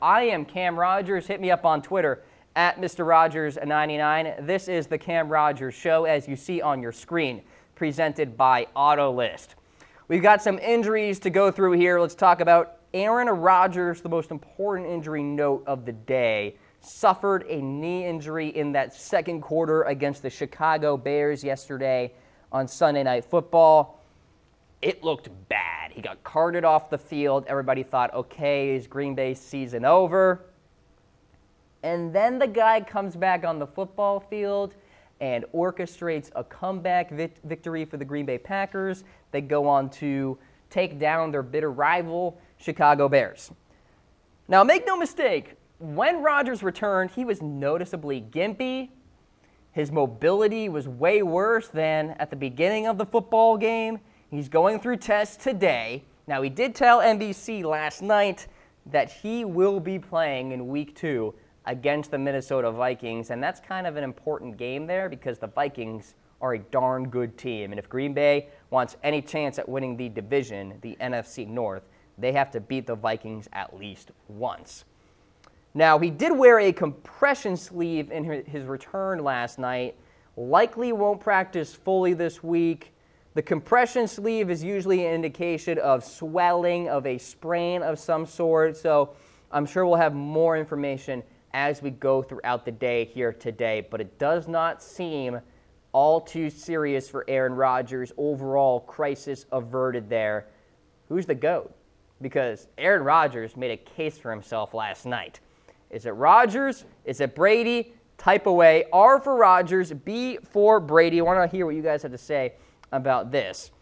I am Cam Rogers. Hit me up on Twitter at Mr. Rogers99. This is the Cam Rogers Show, as you see on your screen, presented by AutoList. We've got some injuries to go through here. Let's talk about Aaron Rodgers, the most important injury note of the day. Suffered a knee injury in that second quarter against the Chicago Bears yesterday on Sunday Night Football. It looked bad. He got carted off the field. Everybody thought, okay, is Green Bay's season over? And then the guy comes back on the football field and orchestrates a comeback victory for the Green Bay Packers. They go on to take down their bitter rival, Chicago Bears. Now, make no mistake, when Rodgers returned, he was noticeably gimpy. His mobility was way worse than at the beginning of the football game. He's going through tests today. Now, he did tell NBC last night that he will be playing in Week 2 against the Minnesota Vikings, and that's kind of an important game there because the Vikings are a darn good team. And if Green Bay wants any chance at winning the division, the NFC North, they have to beat the Vikings at least once. Now, he did wear a compression sleeve in his return last night. Likely won't practice fully this week. The compression sleeve is usually an indication of swelling, of a sprain of some sort, so I'm sure we'll have more information as we go throughout the day here today, but it does not seem all too serious for Aaron Rodgers. Overall, crisis averted there. Who's the GOAT? Because Aaron Rodgers made a case for himself last night. Is it Rodgers? Is it Brady? Type away. R for Rodgers, B for Brady. I want to hear what you guys have to say about this.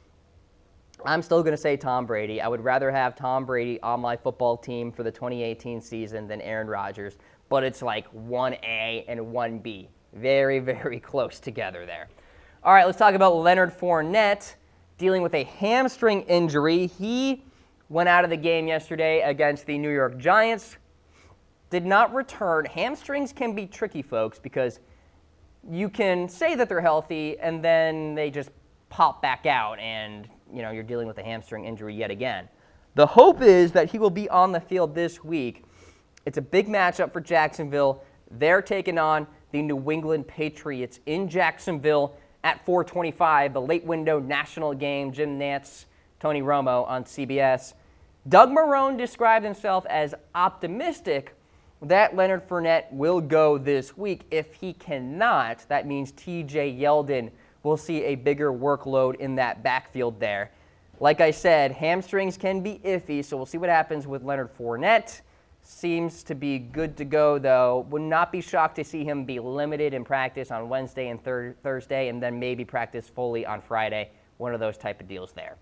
I'm still going to say Tom Brady. I would rather have Tom Brady on my football team for the 2018 season than Aaron Rodgers, but it's like 1A and 1B. Very, very close together there. All right, let's talk about Leonard Fournette dealing with a hamstring injury. He went out of the game yesterday against the New York Giants. Did not return. Hamstrings can be tricky, folks, because you can say that they're healthy and then they just pop back out and, you know, you're dealing with a hamstring injury yet again. The hope is that he will be on the field this week. It's a big matchup for Jacksonville. They're taking on the New England Patriots in Jacksonville at 4:25, the late window national game. Jim Nantz, Tony Romo on CBS. Doug Marrone described himself as optimistic that Leonard Fournette will go this week. If he cannot, that means TJ Yeldon will see a bigger workload in that backfield there. Like I said, hamstrings can be iffy, so we'll see what happens with Leonard Fournette. Seems to be good to go, though. Would not be shocked to see him be limited in practice on Wednesday and Thursday, and then maybe practice fully on Friday. One of those type of deals there.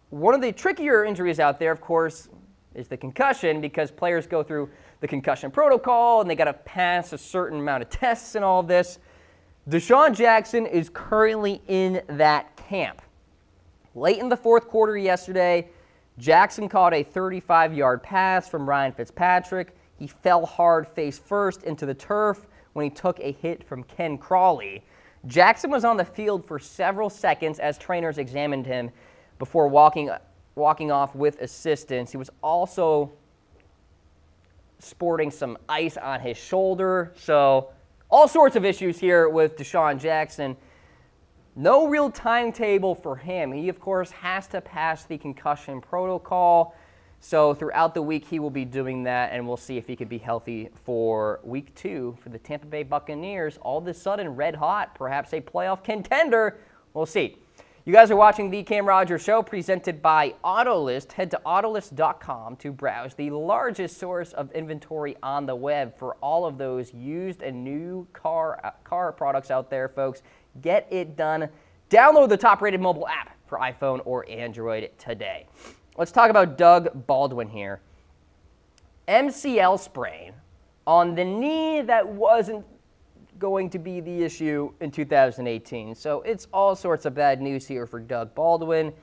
One of the trickier injuries out there, of course, is the concussion, because players go through the concussion protocol, and they got to pass a certain amount of tests and all of this. DeSean Jackson is currently in that camp. Late in the fourth quarter yesterday, Jackson caught a 35-yard pass from Ryan Fitzpatrick. He fell hard face first into the turf when he took a hit from Ken Crawley. Jackson was on the field for several seconds as trainers examined him before walking off with assistance. He was also sporting some ice on his shoulder. So all sorts of issues here with DeSean Jackson. No real timetable for him. He, of course, has to pass the concussion protocol. So throughout the week, he will be doing that, and we'll see if he could be healthy for Week 2 for the Tampa Bay Buccaneers. All of a sudden, red hot, perhaps a playoff contender. We'll see. You guys are watching the Cam Rogers Show, presented by AutoList. Head to Autolist.com to browse the largest source of inventory on the web for all of those used and new car products out there, folks. Get it done. Download the top-rated mobile app for iPhone or Android today. Let's talk about Doug Baldwin here. MCL sprain on the knee that wasn't going to be the issue in 2018. So it's all sorts of bad news here for Doug Baldwin.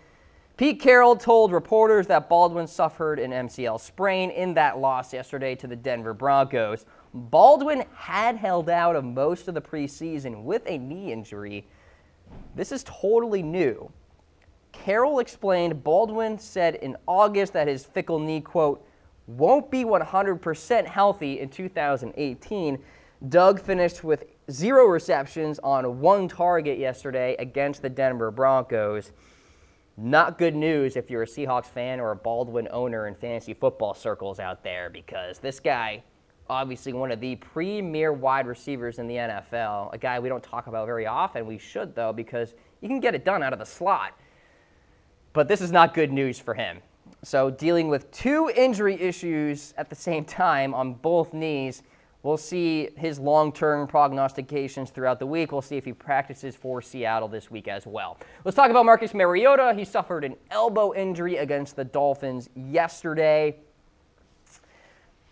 Pete Carroll told reporters that Baldwin suffered an MCL sprain in that loss yesterday to the Denver Broncos. Baldwin had held out of most of the preseason with a knee injury. This is totally new. Carroll explained Baldwin said in August that his fickle knee, quote, won't be 100% healthy in 2018. Doug finished with 0 receptions on 1 target yesterday against the Denver Broncos. Not good news if you're a Seahawks fan or a Baldwin owner in fantasy football circles out there, because this guy, obviously one of the premier wide receivers in the NFL, a guy we don't talk about very often. We should, though, because you can get it done out of the slot. But this is not good news for him. So dealing with 2 injury issues at the same time on both knees. We'll see his long-term prognostications throughout the week. We'll see if he practices for Seattle this week as well. Let's talk about Marcus Mariota. He suffered an elbow injury against the Dolphins yesterday.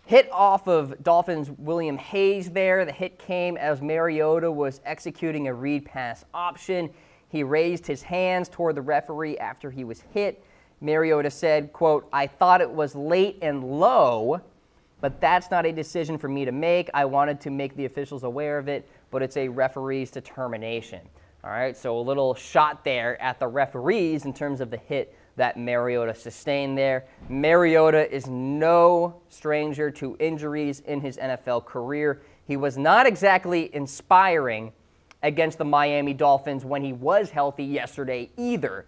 Hit off of Dolphins' William Hayes there. The hit came as Mariota was executing a read pass option. He raised his hands toward the referee after he was hit. Mariota said, quote, "I thought it was late and low, but that's not a decision for me to make. I wanted to make the officials aware of it, but it's a referee's determination." All right, so a little shot there at the referees in terms of the hit that Mariota sustained there. Mariota is no stranger to injuries in his NFL career. He was not exactly inspiring against the Miami Dolphins when he was healthy yesterday either.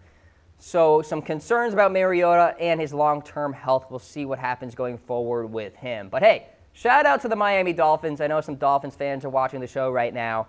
So some concerns about Mariota and his long-term health. We'll see what happens going forward with him. But hey, shout out to the Miami Dolphins. I know some Dolphins fans are watching the show right now.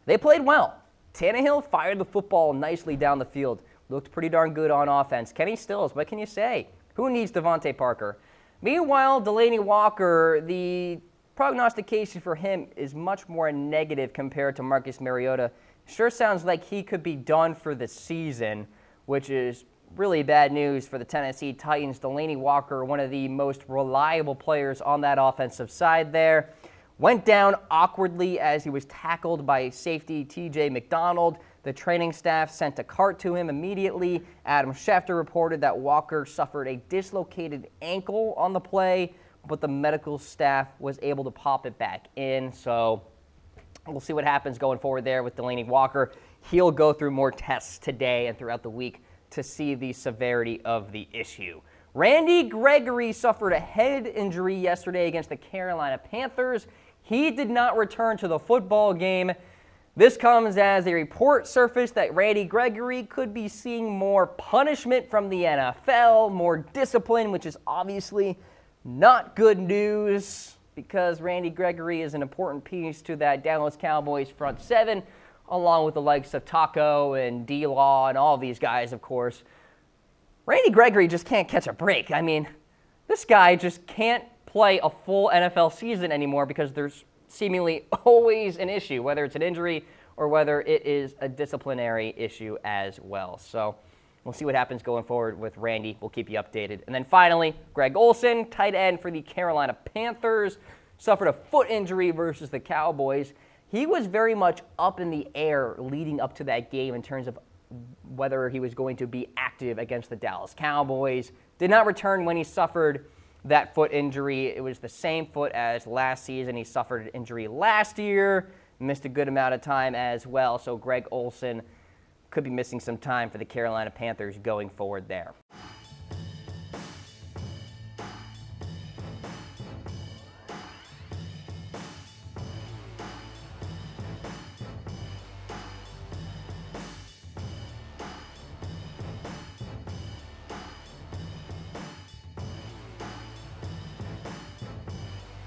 They played well. Tannehill fired the football nicely down the field. Looked pretty darn good on offense. Kenny Stills, what can you say? Who needs Devontae Parker? Meanwhile, Delanie Walker, the prognostication for him is much more negative compared to Marcus Mariota. Sure sounds like he could be done for the season, which is really bad news for the Tennessee Titans. Delanie Walker, one of the most reliable players on that offensive side there, went down awkwardly as he was tackled by safety TJ McDonald. The training staff sent a cart to him immediately. Adam Schefter reported that Walker suffered a dislocated ankle on the play, but the medical staff was able to pop it back in. So we'll see what happens going forward there with Delanie Walker. He'll go through more tests today and throughout the week to see the severity of the issue. Randy Gregory suffered a head injury yesterday against the Carolina Panthers. He did not return to the football game. This comes as a report surfaced that Randy Gregory could be seeing more punishment from the NFL, more discipline, which is obviously not good news because Randy Gregory is an important piece to that Dallas Cowboys front seven, along with the likes of Taco and D-Law and all these guys, of course. Randy Gregory just can't catch a break. I mean, this guy just can't play a full NFL season anymore because there's seemingly always an issue, whether it's an injury or whether it is a disciplinary issue as well. So we'll see what happens going forward with Randy. We'll keep you updated. And then finally, Greg Olsen, tight end for the Carolina Panthers, suffered a foot injury versus the Cowboys. He was very much up in the air leading up to that game in terms of whether he was going to be active against the Dallas Cowboys. Did not return when he suffered that foot injury. It was the same foot as last season. He suffered an injury last year, missed a good amount of time as well. So Greg Olsen could be missing some time for the Carolina Panthers going forward there.